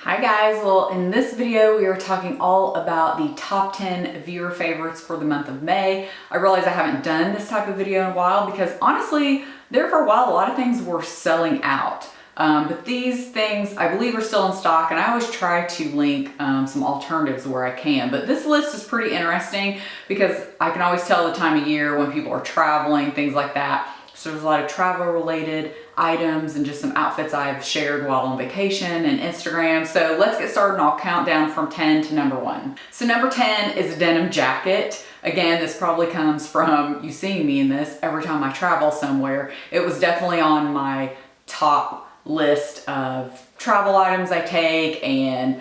Hi guys, well in this video we are talking all about the top 10 viewer favorites for the month of May. I realize I haven't done this type of video in a while because honestly, there for a while a lot of things were selling out. But these things I believe are still in stock, and I always try to link some alternatives where I can. But this list is pretty interesting because I can always tell the time of year when people are traveling, things like that. So there's a lot of travel related items and just some outfits I've shared while on vacation and Instagram. So let's get started and I'll count down from 10 to number 1. So number 10 is a denim jacket. Again, this probably comes from you seeing me in this every time I travel somewhere. It was definitely on my top list of travel items I take, and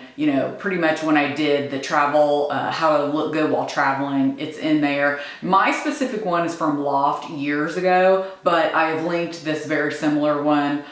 pretty much when I did the travel how to look good while traveling, it's in there. My specific one is from Loft years ago, but I have linked this very similar one.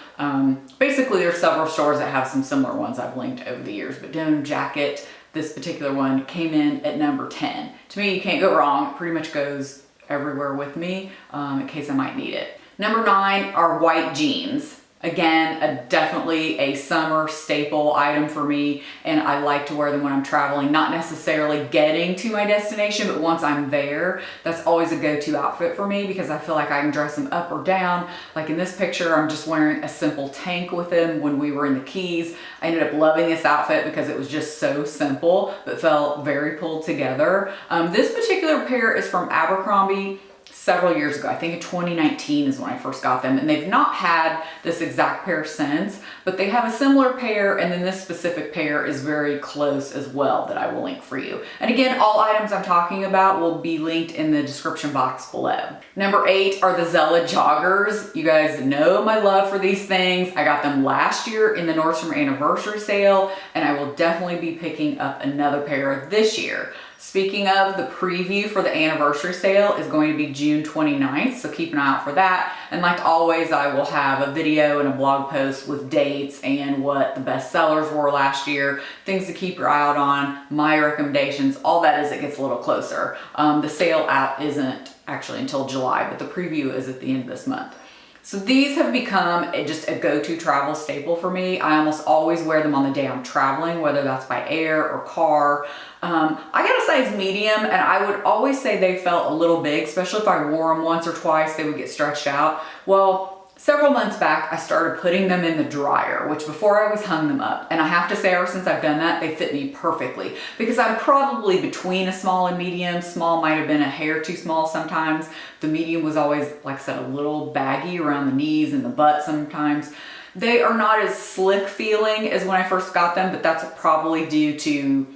Basically there's several stores that have some similar ones I've linked over the years, but denim jacket, this particular one came in at number 10. To me, you can't go wrong. It pretty much goes everywhere with me in case I might need it. Number 9 are white jeans. Again, definitely a summer staple item for me, and I like to wear them when I'm traveling, not necessarily getting to my destination, but once I'm there, that's always a go-to outfit for me because I feel like I can dress them up or down. Like in this picture, I'm just wearing a simple tank with them when we were in the Keys. I ended up loving this outfit because it was just so simple, but felt very pulled together. This particular pair is from Abercrombie. Several years ago. I think in 2019 is when I first got them, and they've not had this exact pair since, but they have a similar pair, and then this specific pair is very close as well that I will link for you. And again, all items I'm talking about will be linked in the description box below. Number 8 are the Zella joggers. You guys know my love for these things. I got them last year in the Nordstrom anniversary sale, and I will definitely be picking up another pair this year. Speaking of, the preview for the anniversary sale is going to be June 29th, so keep an eye out for that. And like always, I will have a video and a blog post with dates and what the best sellers were last year, things to keep your eye out on, my recommendations, all that as it gets a little closer. The sale out isn't actually until July, but the preview is at the end of this month. So these have become just a go-to travel staple for me. I almost always wear them on the day I'm traveling, whether that's by air or car. I got a size medium, and I would always say they felt a little big, especially if I wore them once or twice, they would get stretched out. Well, several months back, I started putting them in the dryer, which before I always hung them up. And I have to say, ever since I've done that, they fit me perfectly because I'm probably between a small and medium. Small might have been a hair too small sometimes. The medium was always, like I said, a little baggy around the knees and the butt sometimes. They are not as slick feeling as when I first got them, but that's probably due to,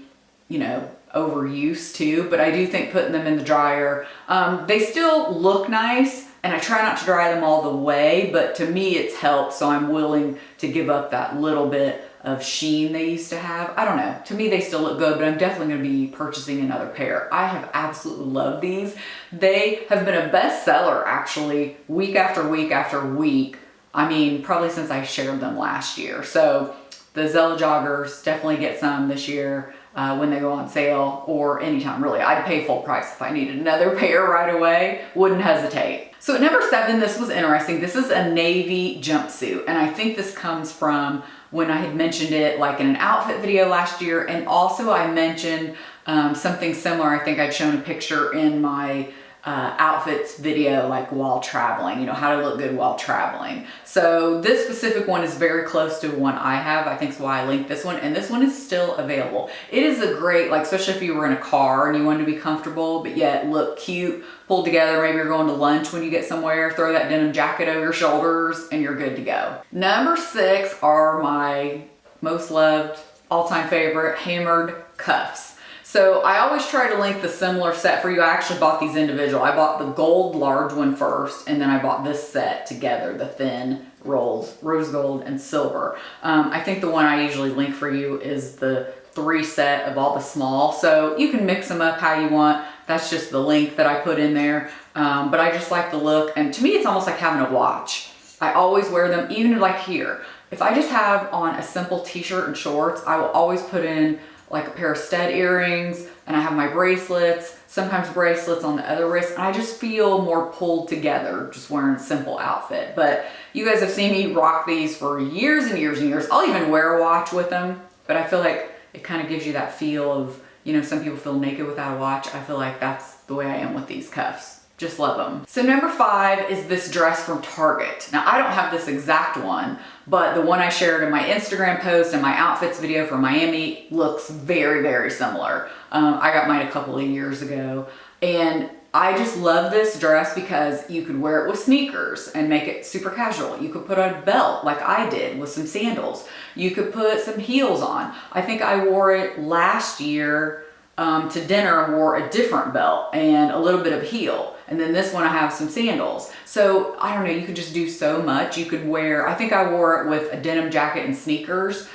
overuse too. But I do think putting them in the dryer, they still look nice. And I try not to dry them all the way, but to me it's helped, so I'm willing to give up that little bit of sheen they used to have. I don't know, to me they still look good, but I'm definitely gonna be purchasing another pair. I have absolutely loved these. They have been a bestseller actually, week after week after week. I mean, probably since I shared them last year. So the Zella joggers, definitely get some this year. When they go on sale, or anytime really. I'd pay full price if I needed another pair right away, wouldn't hesitate. So at number 7, this was interesting. This is a navy jumpsuit, and I think this comes from when I had mentioned it like in an outfit video last year, and also I mentioned something similar. I think I'd shown a picture in my outfits video, like while traveling, how to look good while traveling. So this specific one is very close to one I have. I think that's why I linked this one, and this one is still available. It is a great, like, especially if you were in a car and you wanted to be comfortable, but yet look cute, pulled together. Maybe you're going to lunch when you get somewhere, throw that denim jacket over your shoulders and you're good to go. Number 6 are my most loved, all-time favorite, hammered cuffs. So I always try to link the similar set for you. I actually bought these individual. I bought the gold large one first, and then I bought this set together, the thin rolls, rose gold and silver. I think the one I usually link for you is the 3 set of all the small. So you can mix them up how you want. That's just the link that I put in there. But I just like the look, and to me it's almost like having a watch. I always wear them, even like here. If I just have on a simple t-shirt and shorts, I will always put in like a pair of stud earrings, and I have my bracelets, sometimes bracelets on the other wrist, and I just feel more pulled together just wearing a simple outfit. But you guys have seen me rock these for years and years and years. I'll even wear a watch with them. but I feel like it kind of gives you that feel of, you know, some people feel naked without a watch. I feel like that's the way I am with these cuffs. Just love them. So number 5 is this dress from Target. Now I don't have this exact one, but the one I shared in my Instagram post and my outfits video for Miami looks very, very similar. I got mine a couple of years ago, and I just love this dress because you could wear it with sneakers and make it super casual. You could put on a belt like I did with some sandals. You could put some heels on. I think I wore it last year to dinner and wore a different belt and a little bit of heel. And then this one I have some sandals. So I don't know, you could just do so much. You could wear, I think I wore it with a denim jacket and sneakers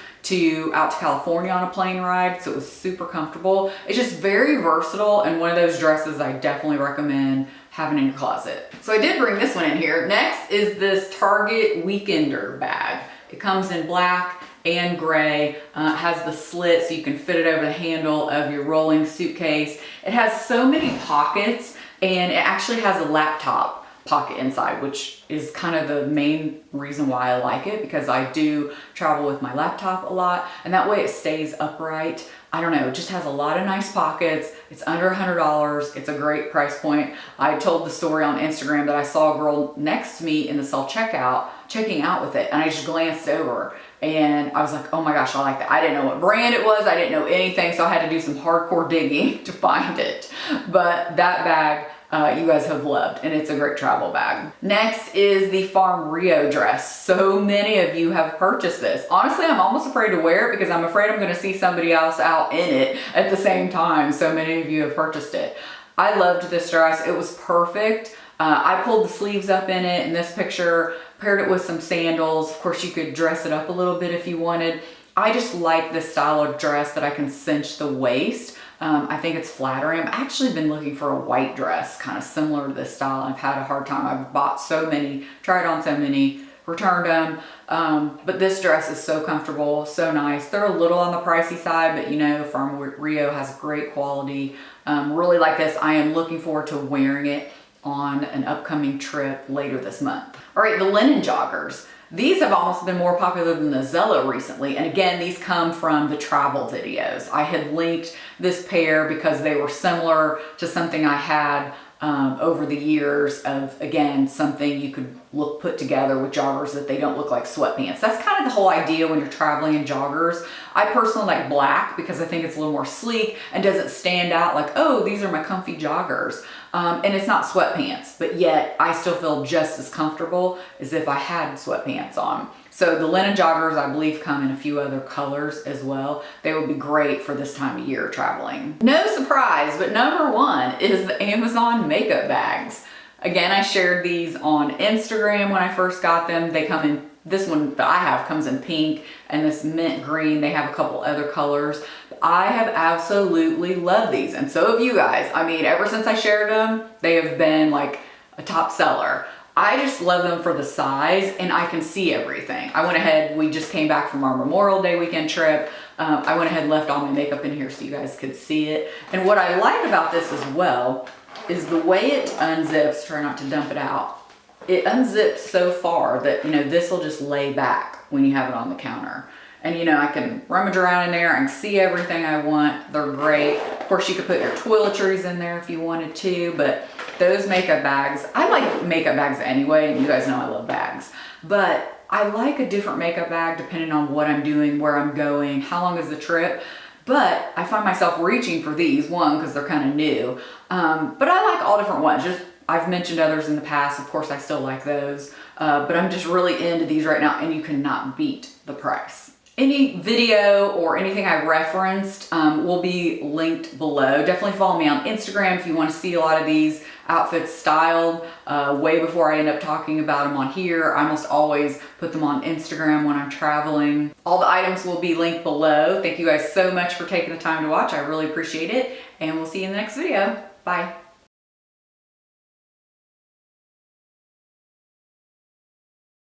out to California on a plane ride. So it was super comfortable. It's just very versatile and one of those dresses I definitely recommend having in your closet. So I did bring this one in here. Next is this Target Weekender bag. It comes in black and gray. It has the slit so you can fit it over the handle of your rolling suitcase. It has so many pockets, and it actually has a laptop pocket inside, which is kind of the main reason why I like it, because I do travel with my laptop a lot, and that way it stays upright. I don't know, it just has a lot of nice pockets. It's under $100. It's a great price point. I told the story on Instagram that I saw a girl next to me in the self-checkout checking out with it, and I just glanced over and I was like, oh my gosh, I like that. I didn't know what brand it was. I didn't know anything, so I had to do some hardcore digging to find it. But that bag, you guys have loved, and it's a great travel bag. Next is the Farm Rio dress. So many of you have purchased this. Honestly, I'm almost afraid to wear it because I'm afraid I'm gonna see somebody else out in it at the same time. So many of you have purchased it. I loved this dress. It was perfect. I pulled the sleeves up in it in this picture, paired it with some sandals. Of course, you could dress it up a little bit if you wanted. I just like this style of dress that I can cinch the waist. I think it's flattering. I've actually been looking for a white dress kind of similar to this style. I've had a hard time. I've bought so many, tried on so many, returned them. But this dress is so comfortable, so nice. They're a little on the pricey side, but you know, Farm Rio has great quality. Really like this. I am looking forward to wearing it on an upcoming trip later this month. All right, the linen joggers. These have almost been more popular than the Zella recently. And again, these come from the travel videos. I had linked this pair because they were similar to something I had over the years of, again, something you could put together with joggers that they don't look like sweatpants. That's kind of the whole idea when you're traveling in joggers. I personally like black because I think it's a little more sleek and doesn't stand out like, oh, these are my comfy joggers. And it's not sweatpants, but yet I still feel just as comfortable as if I had sweatpants on. So the linen joggers, I believe, come in a few other colors as well. They would be great for this time of year traveling. No surprise, but number 1 is the Amazon makeup bags. Again, I shared these on Instagram when I first got them. They come in, this one that I have comes in pink and this mint green. They have a couple other colors. I have absolutely loved these, and so have you guys. I mean, ever since I shared them, they have been like a top seller. I just love them for the size, and I can see everything. I went ahead, we just came back from our Memorial Day weekend trip. I went ahead and left all my makeup in here so you guys could see it. And what I like about this as well is the way it unzips. Try not to dump it out. It unzips so far that, you know, this will just lay back when you have it on the counter. And you know, I can rummage around in there and see everything I want. They're great. Of course, you could put your toiletries in there if you wanted to, but those makeup bags, I like makeup bags anyway, and you guys know I love bags. But I like a different makeup bag depending on what I'm doing, where I'm going, how long is the trip. But I find myself reaching for these, one, because they're kind of new. But I like all different ones. I've mentioned others in the past. Of course, I still like those. But I'm just really into these right now, and you cannot beat the price. Any video or anything I referenced will be linked below. Definitely follow me on Instagram if you want to see a lot of these outfits styled way before I end up talking about them on here. I almost always put them on Instagram when I'm traveling. All the items will be linked below. Thank you guys so much for taking the time to watch. I really appreciate it, and we'll see you in the next video. Bye.